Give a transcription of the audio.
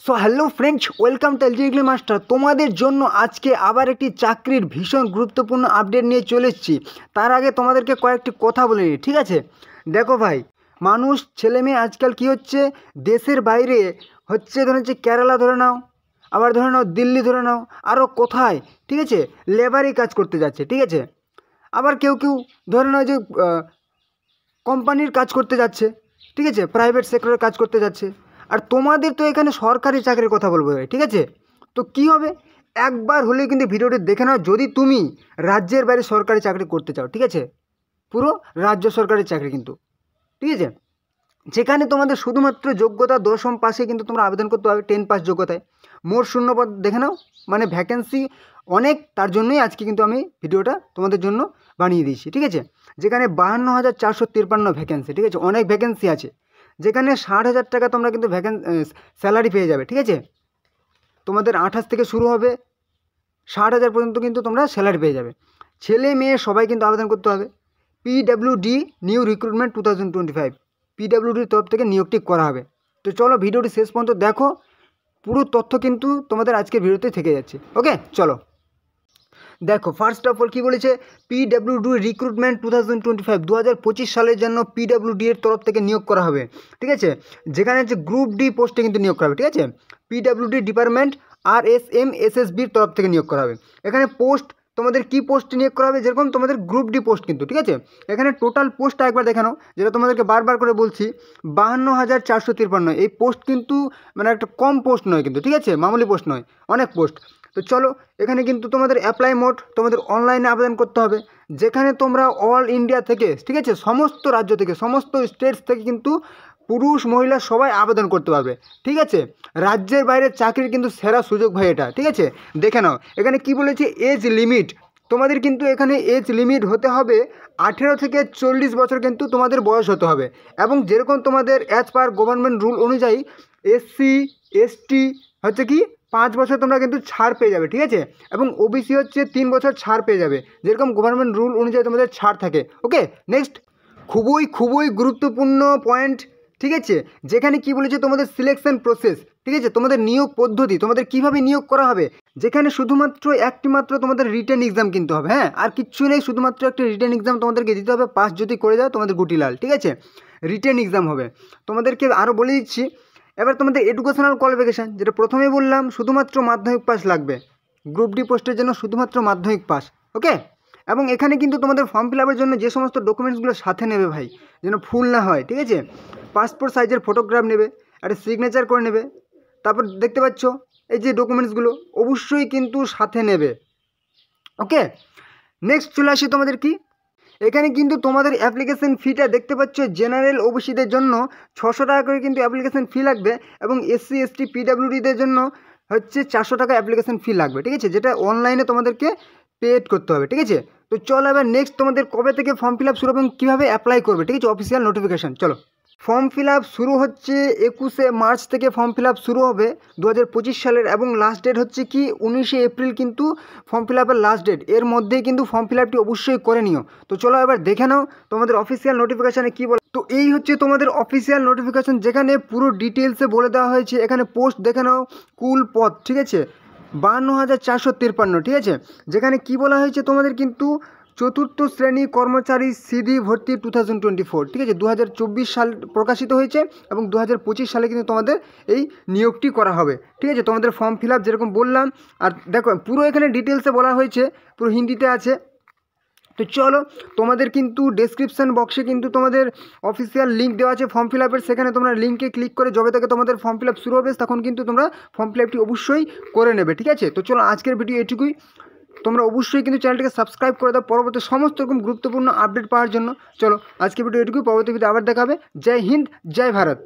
So hello friends, welcome to LG master. তোমাদের জন্য আজকে আবার একটি চাকরির ভীষণ গুরুত্বপূর্ণ আপডেট নিয়ে চলে এসেছি। তার আগে তোমাদেরকে কয়েকটি কথা বলে নিই, ঠিক আছে? দেখো ভাই, মানুষ ছেলেমেয়ে আজকাল কি হচ্ছে, দেশের বাইরে হচ্ছে, ধরে হচ্ছে কেরালা ধরে নাও, আবার ধরে নাও দিল্লি ধরে নাও, আরও কোথায়, ঠিক আছে, লেবারি কাজ করতে যাচ্ছে, ঠিক আছে। আবার কেউ কেউ ধরে নাও যে কোম্পানির কাজ করতে যাচ্ছে, ঠিক আছে, প্রাইভেট সেক্টরে কাজ করতে যাচ্ছে। আর তোমাদের তো এখানে সরকারি চাকরির কথা বলবো, ঠিক আছে? তো কি হবে, একবার হলেও কিন্তু ভিডিওটি দেখে নাও যদি তুমি রাজ্যের বাইরে সরকারি চাকরি করতে চাও, ঠিক আছে, পুরো রাজ্য সরকারি চাকরি কিন্তু, ঠিক আছে, যেখানে তোমাদের শুধুমাত্র যোগ্যতা 10ম পাশে কিন্তু তোমরা আবেদন করতে পারবে, 10 পাস যোগ্যতায়। মোট শূন্যপদ দেখে নাও, মানে ভ্যাকেন্সি অনেক, তার জন্যই আজকে কিন্তু আমি ভিডিওটা তোমাদের জন্য বানিয়ে দিয়েছি, ঠিক আছে। যেখানে 52,453 ভ্যাকেন্সি, ঠিক আছে, অনেক ভ্যাকেন্সি আছে। যেখানে 60,000 টাকা তোমরা কিন্তু স্যালারি পেয়ে যাবে, ঠিক আছে। তোমাদের 28 থেকে শুরু হবে, 60,000 পর্যন্ত কিন্তু তোমরা স্যালারি পেয়ে যাবে। ছেলে মেয়ে সবাই কিন্তু আবেদন করতে হবে। পিডাব্লিউডি নিউ রিক্রুটমেন্ট 2025, পিডাব্লিউডির তরফ থেকে নিয়োগটি করা হবে। তো চলো ভিডিওটি শেষ পর্যন্ত দেখো, পুরো তথ্য কিন্তু তোমাদের আজকের ভিডিওতে থেকে যাচ্ছে। ওকে, চলো দেখো। ফার্স্ট অফ অল কী বলেছে, পিডাব্লিউডি রিক্রুটমেন্ট 2025, 2025 সালের জন্য পিডাব্লিউডি এর তরফ থেকে নিয়োগ করা হবে, ঠিক আছে। যেখানে হচ্ছে গ্রুপ ডি পোস্টে কিন্তু নিয়োগ করা হবে, ঠিক আছে। পিডাব্লিউডি ডিপার্টমেন্ট RSMSSBর তরফ থেকে নিয়োগ করা হবে। এখানে পোস্ট তোমাদের কি পোস্ট নিয়োগ করা হবে, যেরকম তোমাদের গ্রুপ ডি পোস্ট কিন্তু, ঠিক আছে। এখানে টোটাল পোস্টটা একবার দেখানো, যেটা তোমাদেরকে বারবার করে বলছি, 52,453। এই পোস্ট কিন্তু মানে একটা কম পোস্ট নয় কিন্তু, ঠিক আছে, মামুলি পোস্ট নয়, অনেক পোস্ট। তো চলো, এখানে কিন্তু তোমাদের অ্যাপ্লাই মোড তোমাদের অনলাইনে আবেদন করতে হবে। যেখানে তোমরা অল ইন্ডিয়া থেকে, ঠিক আছে, সমস্ত রাজ্য থেকে, সমস্ত স্টেটস থেকে কিন্তু পুরুষ মহিলা সবাই আবেদন করতে পারবে, ঠিক আছে। রাজ্যের বাইরে চাকরির কিন্তু সেরা সুযোগ ভাই এটা, ঠিক আছে। দেখে নাও এখানে কি বলেছে, এজ লিমিট। তোমাদের কিন্তু এখানে এজ লিমিট হতে হবে 18 থেকে 40 বছর কিন্তু তোমাদের বয়স হতে হবে। এবং যেরকম তোমাদের অ্যাজ পার গভর্নমেন্ট রুল অনুযায়ী SC ST হচ্ছে কি 5 বছর তোমরা কিন্তু ছাড় পেয়ে যাবে, ঠিক আছে। এবং OBC হচ্ছে 3 বছর ছাড় পেয়ে যাবে, যেরকম গভর্নমেন্ট রুল অনুযায়ী তোমাদের ছাড় থাকে। ওকে, নেক্সট খুবই গুরুত্বপূর্ণ পয়েন্ট, ঠিক আছে। যেখানে কি বলেছে তোমাদের সিলেকশন প্রসেস, ঠিক আছে, তোমাদের নিয়োগ পদ্ধতি, তোমাদের কিভাবে নিয়োগ করা হবে। যেখানে শুধুমাত্র একটি মাত্র তোমাদের রিটেন এক্সাম কিন্তু হবে, হ্যাঁ, আর কিচ্ছু নেই, শুধুমাত্র একটা রিটেন এক্সাম তোমাদেরকে দিতে হবে। পাস যদি করে যাও তোমাদের গুটিলাল, ঠিক আছে, রিটেন এক্সাম হবে। তোমাদেরকে আরও বলে দিচ্ছি, এবার তোমাদের এডুকেশনাল কোয়ালিফিকেশান, যেটা প্রথমেই বললাম, শুধুমাত্র মাধ্যমিক পাস লাগবে। গ্রুপ ডি পোস্টের জন্য শুধুমাত্র মাধ্যমিক পাস, ওকে। এবং এখানে কিন্তু তোমাদের ফর্ম ফিল আপের জন্য যে সমস্ত ডকুমেন্টসগুলো সাথে নেবে ভাই, যেন ফুল না হয়, ঠিক আছে। পাসপোর্ট সাইজের ফটোগ্রাফ নেবে, একটা সিগনেচার করে নেবে। তারপর দেখতে পাচ্ছ এই যে ডকুমেন্টসগুলো অবশ্যই কিন্তু সাথে নেবে, ওকে। নেক্সট চলে আসি তোমাদের কি, এখানে কিন্তু তোমাদের অ্যাপ্লিকেশন ফিটা দেখতে পাচ্ছ, জেনারেল ওবিসিদের জন্য 600 টাকা করে কিন্তু অ্যাপ্লিকেশন ফি লাগবে। এবং SC ST PWDদের জন্য হচ্ছে 400 টাকা অ্যাপ্লিকেশন ফি লাগবে, ঠিক আছে, যেটা অনলাইনে তোমাদেরকে পেড করতে হবে, ঠিক আছে। তো চলো এবার নেক্সট তোমাদের কবে থেকে ফর্ম ফিল আপ শুরু হবে এবং কীভাবে অ্যাপ্লাই করবে, ঠিক আছে, অফিসিয়াল নোটিফিকেশান। চলো, ফর্ম ফিল আপ শুরু হচ্ছে 21শে মার্চ থেকে ফর্ম ফিল আপ শুরু হবে 2025 সালের। এবং লাস্ট ডেট হচ্ছে কি 19শে এপ্রিল কিন্তু ফর্ম ফিল আপের লাস্ট ডেট। এর মধ্যেই কিন্তু ফর্ম ফিল আপটি অবশ্যই করে নিও। তো চলো এবার দেখে নাও তোমাদের অফিসিয়াল নোটিফিকেশানে কী বলে। তো এই হচ্ছে তোমাদের অফিসিয়াল নোটিফিকেশান, যেখানে পুরো ডিটেলসে বলে দেওয়া হয়েছে। এখানে পোস্ট দেখে নাও, কুল পদ, ঠিক আছে, 52,453, ঠিক আছে। যেখানে কি বলা হয়েছে, তোমাদের কিন্তু 4র্থ শ্রেণী কর্মচারী সিডি ভর্তি 2024, ঠিক আছে, 2024 সাল প্রকাশিত হয়েছে। এবং 2025 সালে কিন্তু তোমাদের এই নিয়োগটি করা হবে, ঠিক আছে। তোমাদের ফর্ম ফিল আপ যেরকম বললাম, আর দেখো পুরো এখানে ডিটেলসে বলা হয়েছে, পুরো হিন্দিতে আছে। তো চলো, তোমাদের কিন্তু ডেসক্রিপশান বক্সে কিন্তু তোমাদের অফিসিয়াল লিঙ্ক দেওয়া আছে ফর্ম ফিল আপের। সেখানে তোমরা লিঙ্কে ক্লিক করে যবে থেকে তোমাদের ফর্ম ফিল আপ শুরু হবে, তখন কিন্তু তোমরা ফর্ম ফিল আপটি অবশ্যই করে নেবে, ঠিক আছে। তো চলো, আজকের ভিডিও এটুকুই। তোমরা অবশ্যই কিন্তু চ্যানেলটিকে সাবস্ক্রাইব করে দাও পরবর্তী সমস্ত রকম গুরুত্বপূর্ণ আপডেট পাওয়ার জন্য। চলো, আজকের ভিডিও এটুকুই, পরবর্তী ভিডিও আবার দেখা হবে। জয় হিন্দ, জয় ভারত।